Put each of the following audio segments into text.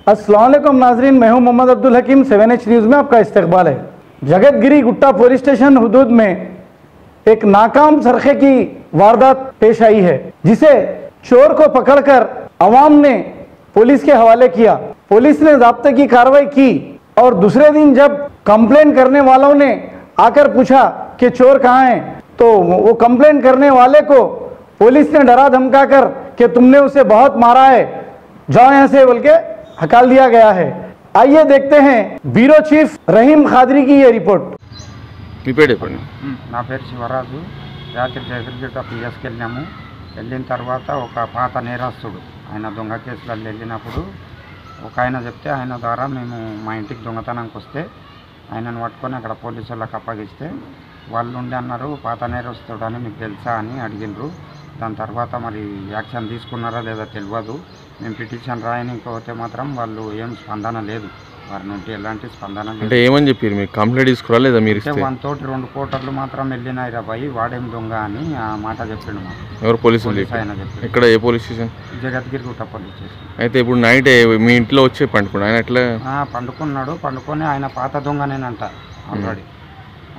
अस्सलाम वालेकुम नाजरीन, मैं हूं मोहम्मद अब्दुल हकीम। 7H न्यूज़ में आपका इस्तकबाल है। जगतगिरी गुट्टा पुलिस स्टेशन हुदूद में एक नाकाम सरखे की वारदात पेश आई है, जिसे चोर को पकड़कर अवाम ने पुलिस के हवाले किया। पुलिस ने ज़ाब्ते की कार्रवाई की और दूसरे दिन जब कंप्लेन करने वालों ने आकर पूछा कि चोर कहाँ है, तो वो कंप्लेन करने वाले को पुलिस ने डरा धमका कर कि तुमने उसे बहुत मारा है, जाओ यहाँ से बोल के हकाल दिया गया है। आइए देखते हैं ब्यूरो चीफ रहीम खादरी की ये रिपोर्ट। నా పేరు శివరాజు। రాత్రి జగద్గిరి పిఎస్కి వెళ్ళాము। వెళ్ళిన తర్వాత ఒక పాత నేరస్తుడు ఆయన దొంగ కేసులలో వెళ్ళినప్పుడు ఒక ఆయన చెప్తే ఆయన ద్వారా మేము మా ఇంటికి దొంగతనానికి వస్తే ఆయనను పట్టుకొని అక్కడ పోలీసు వాళ్ళకి అప్పగిస్తే వాళ్ళు ఉండి అన్నారు పాత నేరస్తుడు అని మీకు తెలుసా అని అడిగినారు। దాని తర్వాత మరి యాక్షన్ తీసుకున్నారా లేదా తెలియదు। మేము పిటిషన్ రాయనికపోతే మాత్రం వాళ్ళు ఏం స్పందన లేదు, వారి నుండి ఎలాంటి స్పందన లేదు। అంటే ఏమని చెప్పారు, మీకు కంప్లైంట్ తీసుకురా లేదా మీరు ఇస్తే? తోటి 2 కోటర్లు మాత్రం వెళ్ళినాయి రా భయ్, వాడేం దొంగ అని ఆ మాట చెప్పిండు మాకు। ఎవరు పోలీసులు ఆయన చెప్పారు। ఇక్కడ ఏ పోలీస్ స్టేషన్? జగద్గిరి గుట్ట పోలీస్ స్టేషన్। అయితే ఇప్పుడు నైట్ మీ ఇంట్లో వచ్చి పండుకున్నాడు ఆయన? ఎట్లా పండుకున్నాడు? పండుకొని ఆయన పాత దొంగనేనంట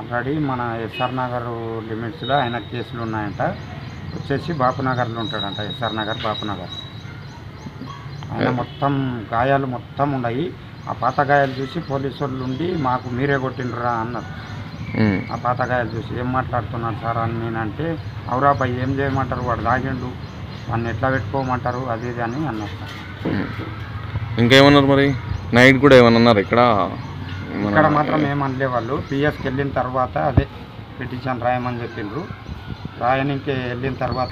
ఆల్రెడీ మన ఎస్ఆర్ నగర్ లిమిట్స్లో ఆయన కేసులు ఉన్నాయంట। వచ్చేసి బాపునగర్లో ఉంటాడంట, ఎస్ఆర్ నగర్ బాపునగర్। ఆయన మొత్తం గాయాలు మొత్తం ఉన్నాయి। ఆ పాత గాయాలు చూసి పోలీసు వాళ్ళు ఉండి మాకు మీరే కొట్టిండ్రా అన్నారు। ఆ పాత గాయాలు చూసి ఏం మాట్లాడుతున్నారు సార్ అని నేనంటే, అవురా భయ్ ఏం చేయమంటారు, వాడు తాగిండు, వాడిని ఎట్లా పెట్టుకోమంటారు అది ఇది అని అన్నారు। ఇంకేమన్నారు మరి? నైట్ కూడా ఏమన్నా అన్నారు ఇక్కడ? ఇక్కడ మాత్రం ఏమనలే వాళ్ళు। పిఎస్కి వెళ్ళిన తర్వాత అదే పిటిషన్ రాయమని చెప్పిండ్రు। రాయనికి వెళ్ళిన తర్వాత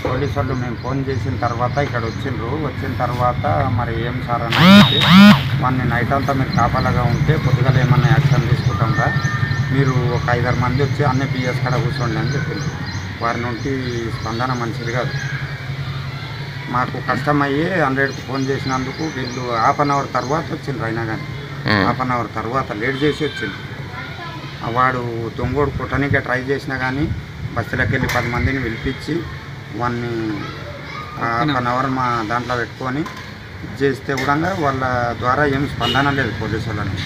పోలీసు వాళ్ళు మేము ఫోన్ చేసిన తర్వాత ఇక్కడ వచ్చిండ్రు। వచ్చిన తర్వాత మరి ఏం సార్ అని చెప్పి వాడిని నైట్ అంతా మీరు కాపాలగా ఉంటే పొద్దుగల ఏమన్నా యాక్షన్ తీసుకుంటాం రా, మీరు ఒక 5-6 మంది వచ్చి అన్నీ పిఎస్ కాడ కూర్చోండి అని చెప్పిండ్రు। వారి నుండి స్పందన మంచిది కాదు, మాకు కష్టమయ్యి 100కి ఫోన్ చేసినందుకు వీళ్ళు హాఫ్ అన్ అవర్ తర్వాత వచ్చిండ్రు। అయినా కానీ హాఫ్ అన్ అవర్ తర్వాత లేట్ చేసి వచ్చిండ్రు। వాడు దొంగోడు కొట్టడానికే ట్రై చేసినా కానీ బస్సులోకి వెళ్ళి 10 మందిని పిలిపించి వాడిని హాఫ్ అన్ అవర్ మా దాంట్లో పెట్టుకొని చేస్తే కూడా వాళ్ళ ద్వారా ఏం స్పందన లేదు పోలీసు వాళ్ళని।